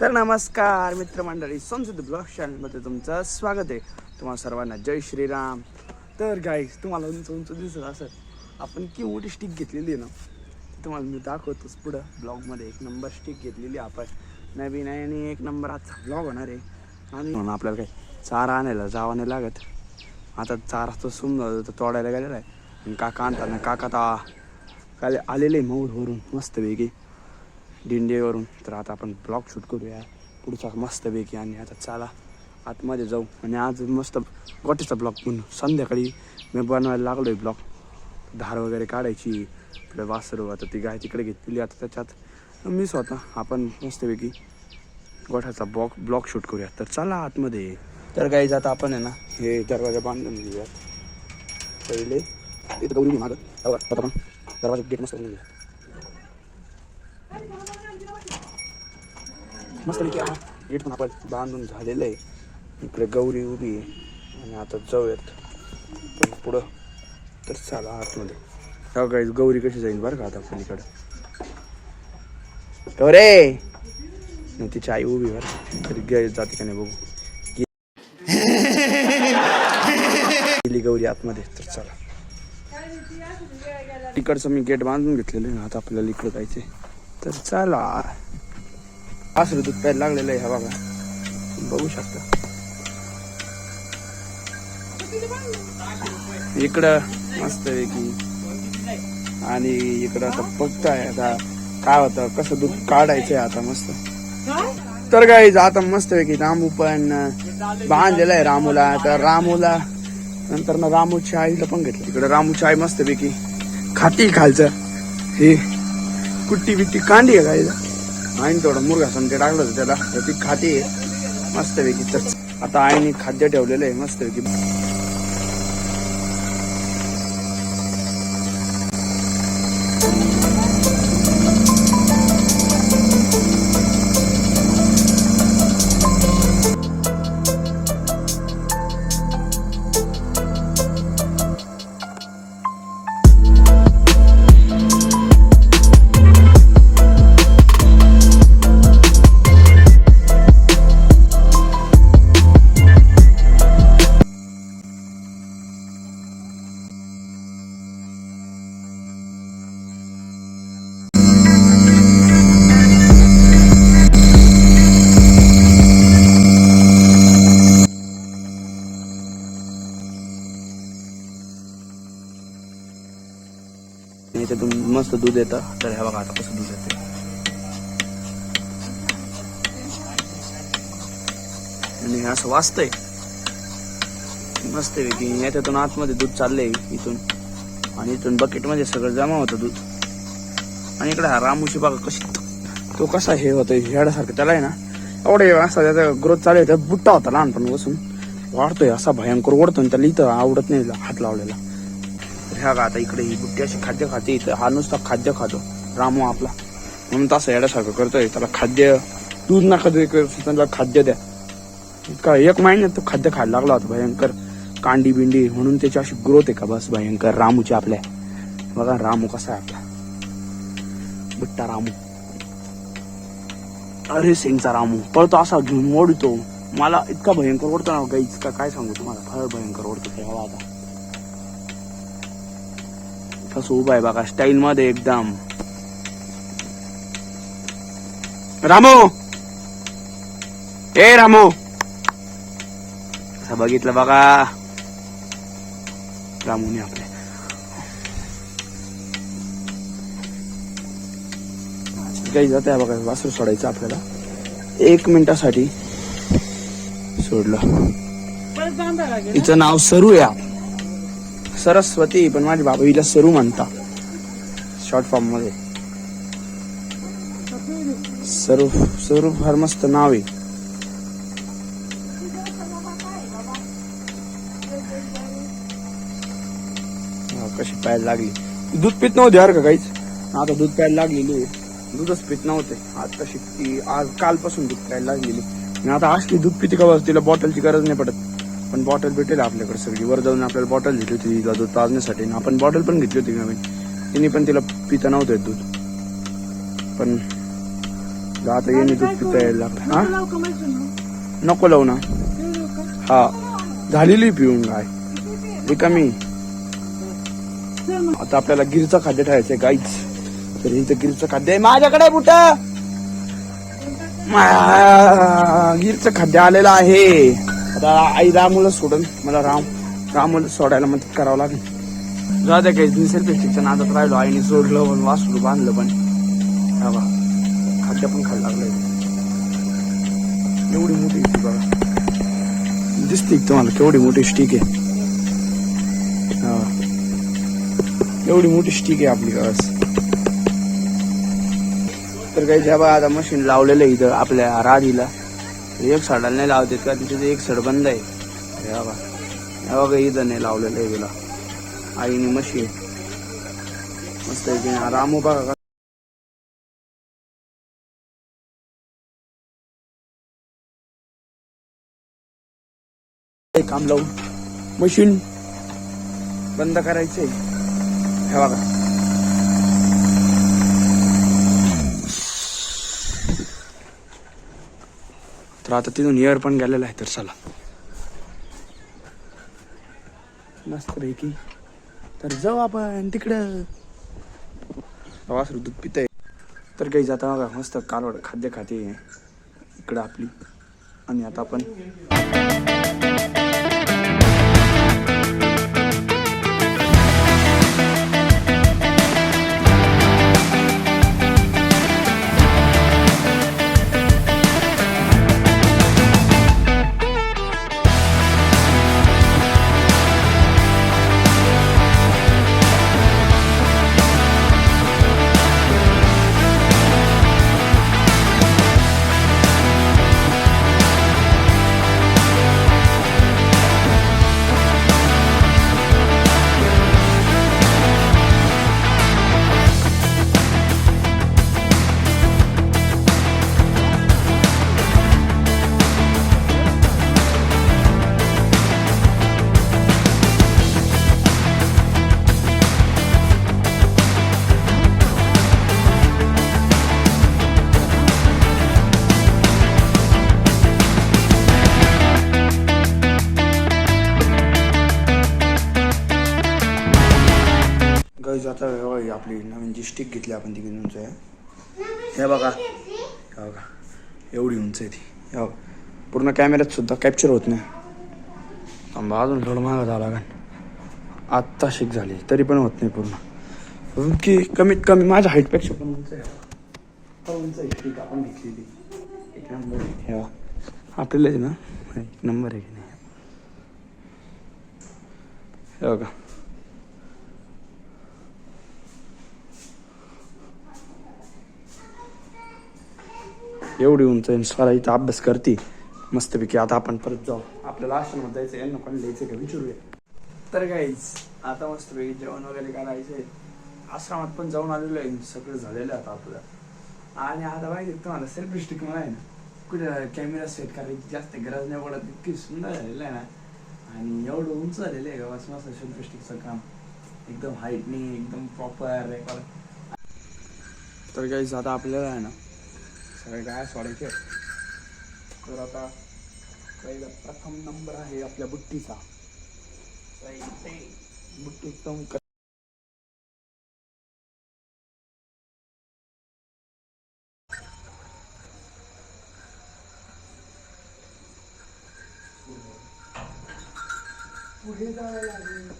तर नमस्कार मित्रमंडळी, संसद ब्लॉग चॅनलमध्ये तुमचं स्वागत आहे. तुम्हाला सर्वांना जय श्रीराम. तर गाईस, तुम्हाला उंच उंच दिसत असं आपण की मोठी स्टिक घेतलेली आहे ना, तुम्हाला मी दाखवतोच पुढं ब्लॉगमध्ये. एक नंबर स्टिक घेतलेली आपण नवीन आहे आणि एक नंबर आजचा ब्लॉग होणार आहे. आणि म्हणून आपल्याला काही चारा आणायला जावं नाही लागत. आता चारा तो तोडायला गेलेला आहे आणि काका आणताना काका आता काल आलेले मऊरवरून मस्तपैकी दिंडीवरून. तर आता आपण ब्लॉग शूट करूया पुढचा मस्तपैकी आणि आता चला आतमध्ये जाऊ. आणि आज मस्त गोटीचा ब्लॉग म्हणून संध्याकाळी मी बनवायला लागलो आहे ब्लॉग. धार वगैरे काढायची, आपलं वासरू आता ती गाय तिकडे घेतलेली, आता त्याच्यात मी स्वतः आपण मस्तपैकी गोठ्याचा ब्लॉग शूट करूया. तर चला आतमध्ये. तर गाईज आता आपण आहे ना हे दरवाजा बांधून घेऊयात. पहिले इथं गौरी मागत आपण दरवाजा गेट मस्त घेऊया मस्त गेट पण आपण बांधून झालेलं आहे. इकडे गौरी उभी आहे आणि आता जाऊयात पण पुढं. तर चला आतमध्ये. हो गाईज, गौरी कशी जाईल बरं का आता पलीकडं. गौरे नाही, तिची आई उभी बरं, तरी गाय जाते का नाही बघू. गेली गौरी आतमध्ये. तर चला, तिकडचं मी गेट बांधून घेतलेलं आहे ना, आता आपल्याला इकडं जायचं. तर चला, वासरू दूध प्यायला लागलेलं आहे. हा बघा, बघू शकता इकडं मस्त पैकी. आणि इकडं आता बघताय आता काय होतं, कसं दूध काढायचंय आता मस्त. तर गाईज आता मस्त पैकी रामू पण बांधलेला आहे रामूला. तर रामूला नंतर ना रामूच्या आईला पण घेतलं. तिकडे रामूची आई मस्त पैकी खाती खालचं हे कुट्टी बिट्टी कांडी आहे गाईला. आईने थोडं मुरघासन ते टाकलं होतं त्याला, तर ती खाते मस्तपैकी. तर आता आईने खाद्य ठेवलेलं आहे मस्तपैकी. त्यातून मस्त दूध येतं. तर हे बघा आता कसं दूध येते. आणि असं वाजतंय मस्त पैकी. याच्यातून आतमध्ये दूध चाललंय इथून, आणि इथून बकेट मध्ये सगळं जमा होतं दूध. आणि इकडे हा रामूची बघा कशी, तो कसा हे होतं हेडासारखं. त्याला आहे ना एवढे असा त्याचा ग्रोथ चालू आहे. त्यात बुट्टा होता लहानपण बसून, वाढतोय असा भयंकर ओढतो. आणि त्याला इथं आवडत नाही हात लावलेला. ह्या का आता इकडे ही बुट्टी अशी खाद्य खाते. इथं हा नुसता खाद्य खातो रामू आपला, म्हणून तसं येण्यासारखं करतोय. त्याला खाद्य दूध नका त्याला खाद्य द्या. इतका 1 महिन्यात तो खाद्य खायला लागला होता भयंकर, कांडी बिंडी. म्हणून त्याची अशी ग्रोथ आहे का बस भयंकर रामूची आपल्या. बघा रामू कसा आहे आपला, बुट्टा रामू. अरे सिंगचा रामू पळतो असा घेऊन ओढतो. मला इतका भयंकर ओढतो ना गाईच का काय सांगू तुम्हाला, फार भयंकर ओढतो तेव्हा. आता कसं उभा आहे बघा स्टाईल मध्ये एकदम. रामू, ए रामू, असं बघितलं बघा रामूने आपल्या. काही जात आहे बघा, वासरू सोडायचं आपल्याला. 1 मिनिटासाठी सोडलं. हिचं नाव सरू आहे, सरस्वती, पण माझे बाबा हिला सरू म्हणता शॉर्ट फॉर्म मध्ये. सरू फार मस्त नाव आहे. कशी प्यायला लागली. दूध पित नव्हते यार का काहीच, आता दूध प्यायला लागलेली. दूधच पित नव्हते आता शिकती. आज कालपासून दूध प्यायला लागलेली. आणि आता असली दूध पिते का बस, तिला बॉटलची गरज नाही पडत. पण बॉटल भेटेल आपल्याकडे सगळी. वर जाऊन आपल्याला बॉटल घेतली होती तिला दूध पाजण्यासाठी. आपण बॉटल पण घेतली होती नवीन. तिने पण तिला पिता नव्हतं दूध. पण आता येणे दूध पिता यायला लागलं. हा नको लावू ना. हा झालेली पिऊन गाय रिकामी. आता आपल्याला गिरचं खाद्य ठेवायचंय गाईच. तर हिचं गिरचं खाद्य आहे माझ्याकडे. बुटा गिरचं खाद्य आलेलं आहे. आता आई रामूला सोडून मला रामूला सोडायला मदत करावं लागेल. जाऊ द्या काही सेल्फी स्टिकच्या नादात राहिलो. आईने सोडलं पण वासरू बांधलं पण खाद्य पण खायला लागलंय. एवढी मोठी स्टिक बघा दिसते तुम्हाला केवढी मोठी स्टिक आहे. एवढी मोठी स्टिक आहे आपली गस. तर काही जेव्हा आता मशीन लावलेलं आहे इथं आपल्या राधीला. एक सडाला नाही लावतात का तिथे एक सड बंद आहे. बघा इथं नाही लावलेलं आहे तिला आईने मशीन मस्त आहे. रामू बघा काम लावून मशीन बंद करायचंय. हे बघा तर आता तिथून एअर पण गेलेला आहे. तर चला मस्त पैकी तर जाऊ आपण तिकडं. वासरू दूध पितंय. तर काही जाता बघा मस्त कालवड खाद्य खाते इकडं आपली. आणि आता आपण आता आपली नवीन जी स्टिक घेतली आपण ती किती उंच आहे हे बघा. एवढी उंच आहे ती. हे बघा पूर्ण कॅमेऱ्यात सुद्धा कॅप्चर होत नाही. अजून थोडं महाग झाला का आत्ता शिक झाली तरी पण होत नाही पूर्ण. की कमीत कमी माझ्या हाईटपेक्षा पण उंच आहे. उंच आहे स्टिक आपण घेतलेली. एक नंबर आहे. हे बघा आपल्याला ना एक नंबर आहे की नाही. हे बघा एवढी उंच स्वरा इथं अभ्यास करते मस्तपैकी. आता आपण परत जाऊ. आपल्याला आश्रमात जायचं यांना कोण लिहायचं का विचारूया. तर काहीच आता मस्तपैकी जेवण वगैरे करायचंय. आश्रमात पण जाऊन आलेलो आहे. सगळं झालेलं आता आपलं. आणि आता माहिती तुम्हाला सेल्फी स्टिक मला आहे ना कुठे कॅमेरा सेट करायची जास्त गरज नाही पडत. इतकी सुंदर झालेलं आहे ना. आणि एवढं उंच झालेलं आहे का बस मस्त सेल्फी स्टिकचं काम एकदम हाईटनी एकदम प्रॉपर. तर काहीच आता आपल्याला आहे ना सगळे गाय सोडायचे. तर आता पहिला प्रथम नंबर आहे आपल्या बुट्टीचा. बुट्टी एकदम पुढे जावं लागेल.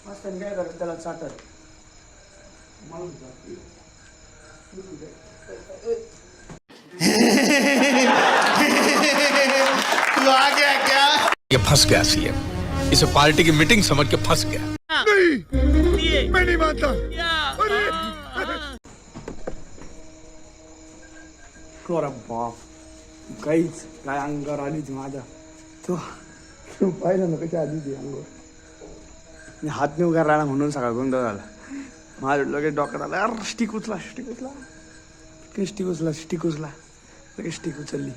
मास्तर काय करत त्याला चाटत तू आ गया क्या? ये फंस गया सीएम. इसे पार्टी की मीटिंग समझ के फंस गया. नहीं मैं नहीं मानता. बाप काहीच काय अंगावर आली होती माझ्या. तो पाहिलं ना कशी आली होती अंगावर. मी हात नाही उगा राहिला म्हणून सगळा गोंधळ झाला. माझ्या लगेच डॉक्टर आला, अरे स्टिक उचला स्टिक उचला स्टिक उचला स्टिक उचला. लगेच स्टिक उचलली.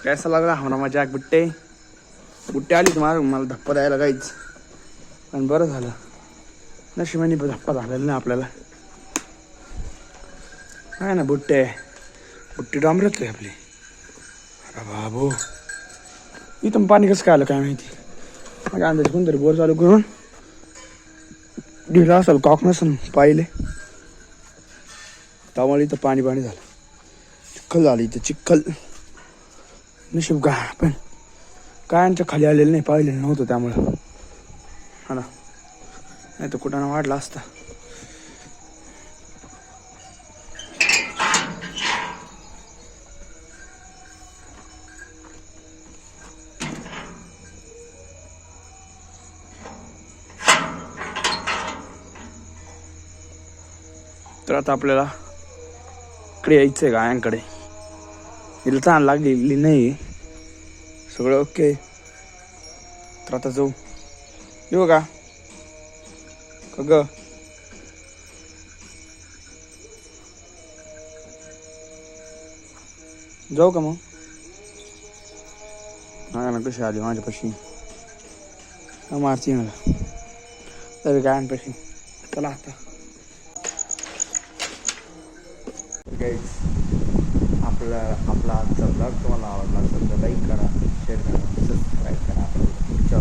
कैसा लग रहा हमारा मजाक बुट्टे. बुट्टे आली तुम्हाला मला धप्पा द्यायला काहीच. पण बरं झालं नशिबाने धप्पा झालेला नाही आपल्याला. काय ना बुट्टे बुट्टी डांबरत रे आपली. अरे बाबू इथं पाणी कसं काय आलं काय माहिती. माझ्या अंदाज कोणतरी बोर चालू करून ढिला असेल कॉक नसेल पाहिले त्यामुळे इथं पाणी पाणी झालं. चिखल झाली इथं चिखल. नशीब का पण कायांच्या खाली आलेलं नाही पाहिलेलं नव्हतं त्यामुळं. हा ना नाही तर कुठं वाढला असता. तर आता आपल्याला इकडे यायचंय गायांकडे. हिला चांगली लागलेली नाही सगळं ओके. तर आता जाऊ. येऊ का ग जाऊ का मग. हा ना कशी आली माझ्यापाशी मारती मला तरी गायांपाशी. चला आता आपला आजचा ब्लॉग तुम्हाला आवडला असेल तर लाईक करा शेअर करा सबस्क्राईब करा. पुढच्या